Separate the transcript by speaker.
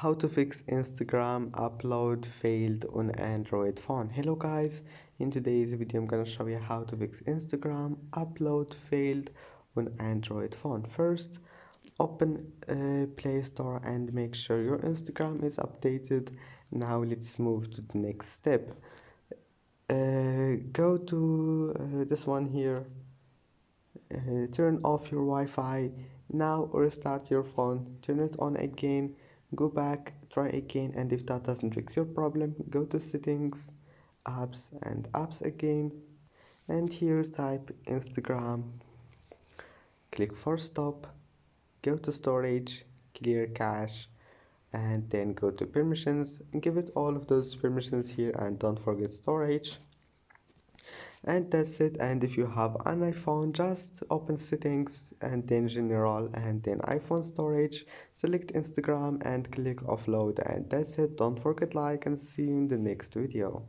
Speaker 1: How to fix Instagram upload failed on Android phone. Hello guys, in today's video I'm gonna show you how to fix Instagram upload failed on Android phone. First, open Play Store and make sure your Instagram is updated. Now let's move to the next step. Go to this one here. Turn off your Wi-Fi. Now restart your phone, turn it on again, go back, try again, and if that doesn't fix your problem, go to settings, apps, and apps again, and here type Instagram, click for stop, go to storage, clear cache, and then go to permissions, give it all of those permissions here, and don't forget storage. And that's it. And if you have an iPhone, just open settings and then general and then iPhone storage, select Instagram and click offload, and that's it. Don't forget like and see you in the next video.